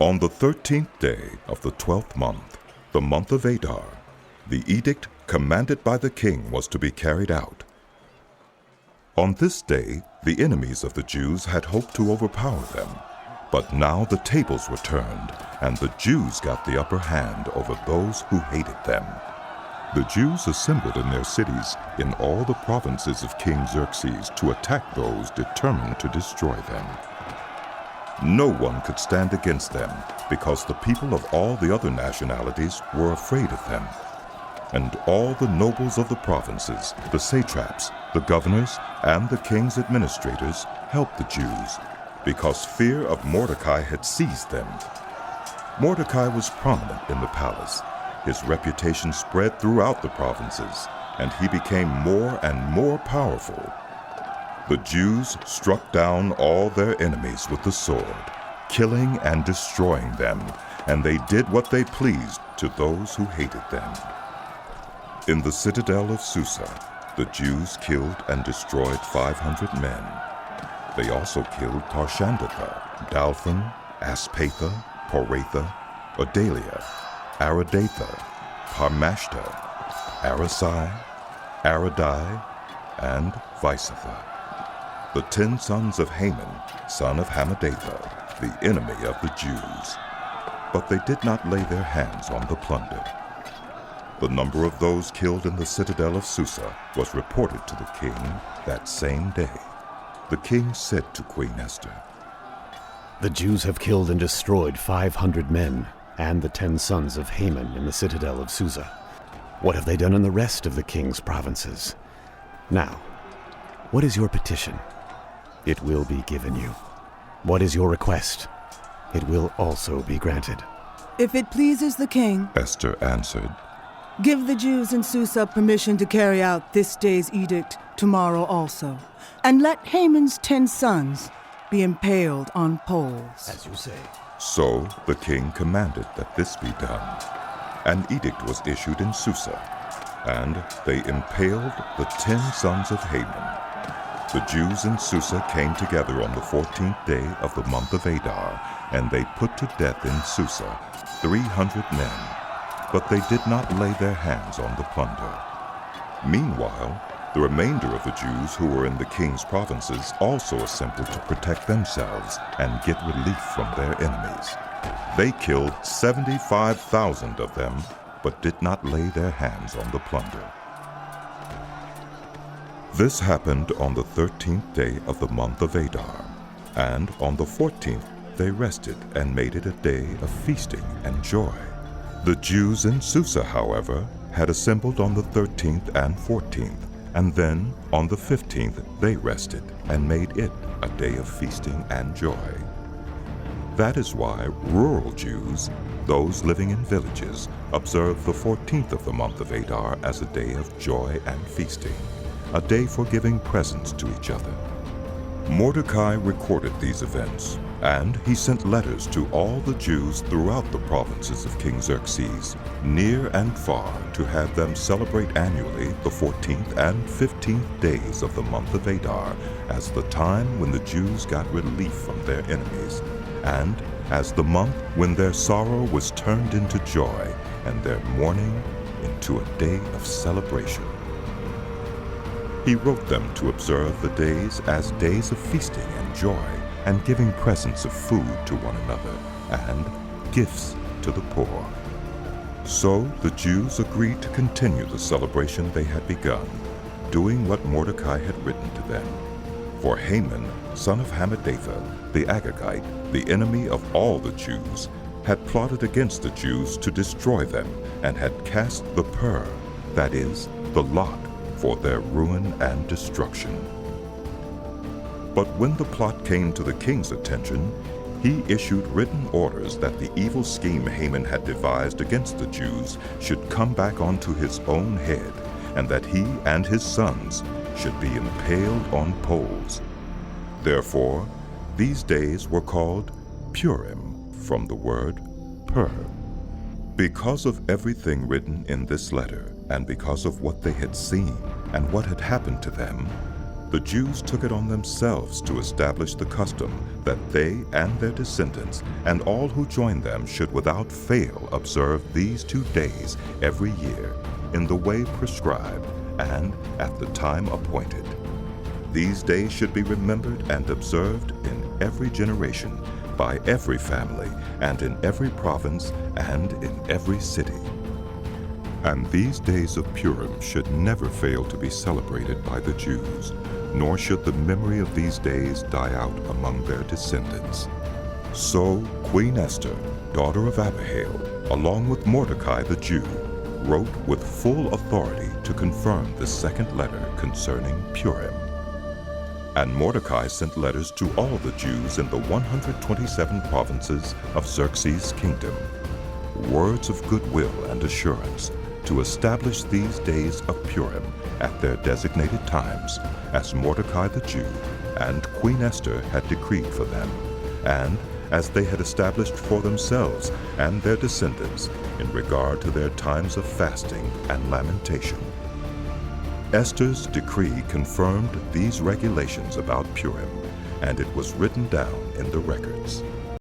On the 13th day of the 12th month, the month of Adar, the edict commanded by the king was to be carried out. On this day, the enemies of the Jews had hoped to overpower them, but now the tables were turned, and the Jews got the upper hand over those who hated them. The Jews assembled in their cities in all the provinces of King Xerxes to attack those determined to destroy them. No one could stand against them, because the people of all the other nationalities were afraid of them. And all the nobles of the provinces, the satraps, the governors, and the king's administrators helped the Jews, because fear of Mordecai had seized them. Mordecai was prominent in the palace. His reputation spread throughout the provinces, and he became more and more powerful. The Jews struck down all their enemies with the sword, killing and destroying them, and they did what they pleased to those who hated them. In the citadel of Susa, the Jews killed and destroyed 500 men. They also killed Tarshandatha, Dalphon, Aspatha, Poratha, Odalia, Aradatha, Parmashta, Arasai, Aradai, and Visatha, the 10 sons of Haman, son of Hammedatha, the enemy of the Jews. But they did not lay their hands on the plunder. The number of those killed in the citadel of Susa was reported to the king that same day. The king said to Queen Esther, "The Jews have killed and destroyed 500 men and the 10 sons of Haman in the citadel of Susa. What have they done in the rest of the king's provinces? Now, what is your petition? It will be given you. What is your request? It will also be granted." "If it pleases the king," Esther answered, "give the Jews in Susa permission to carry out this day's edict tomorrow also, and let Haman's 10 sons be impaled on poles." As you say. So the king commanded that this be done. An edict was issued in Susa, and they impaled the 10 sons of Haman. The Jews in Susa came together on the 14th day of the month of Adar, and they put to death in Susa 300 men, but they did not lay their hands on the plunder. Meanwhile, the remainder of the Jews who were in the king's provinces also assembled to protect themselves and get relief from their enemies. They killed 75,000 of them, but did not lay their hands on the plunder. This happened on the 13th day of the month of Adar, and on the 14th they rested and made it a day of feasting and joy. The Jews in Susa, however, had assembled on the 13th and 14th, and then on the 15th they rested and made it a day of feasting and joy. That is why rural Jews, those living in villages, observe the 14th of the month of Adar as a day of joy and feasting, a day for giving presents to each other. Mordecai recorded these events, and he sent letters to all the Jews throughout the provinces of King Xerxes, near and far, to have them celebrate annually the 14th and 15th days of the month of Adar as the time when the Jews got relief from their enemies, and as the month when their sorrow was turned into joy and their mourning into a day of celebration. He wrote them to observe the days as days of feasting and joy, and giving presents of food to one another, and gifts to the poor. So the Jews agreed to continue the celebration they had begun, doing what Mordecai had written to them. For Haman, son of Hammedatha, the Agagite, the enemy of all the Jews, had plotted against the Jews to destroy them, and had cast the pur, that is, the lot, for their ruin and destruction. But when the plot came to the king's attention, he issued written orders that the evil scheme Haman had devised against the Jews should come back onto his own head, and that he and his sons should be impaled on poles. Therefore, these days were called Purim, from the word pur. Because of everything written in this letter, and because of what they had seen and what had happened to them, the Jews took it on themselves to establish the custom that they and their descendants and all who join them should without fail observe these 2 days every year in the way prescribed and at the time appointed. These days should be remembered and observed in every generation, by every family, and in every province, and in every city. And these days of Purim should never fail to be celebrated by the Jews, nor should the memory of these days die out among their descendants. So Queen Esther, daughter of Abihail, along with Mordecai the Jew, wrote with full authority to confirm the second letter concerning Purim. And Mordecai sent letters to all the Jews in the 127 provinces of Xerxes' kingdom, words of goodwill and assurance, to establish these days of Purim at their designated times, as Mordecai the Jew and Queen Esther had decreed for them, and as they had established for themselves and their descendants in regard to their times of fasting and lamentation. Esther's decree confirmed these regulations about Purim, and it was written down in the records.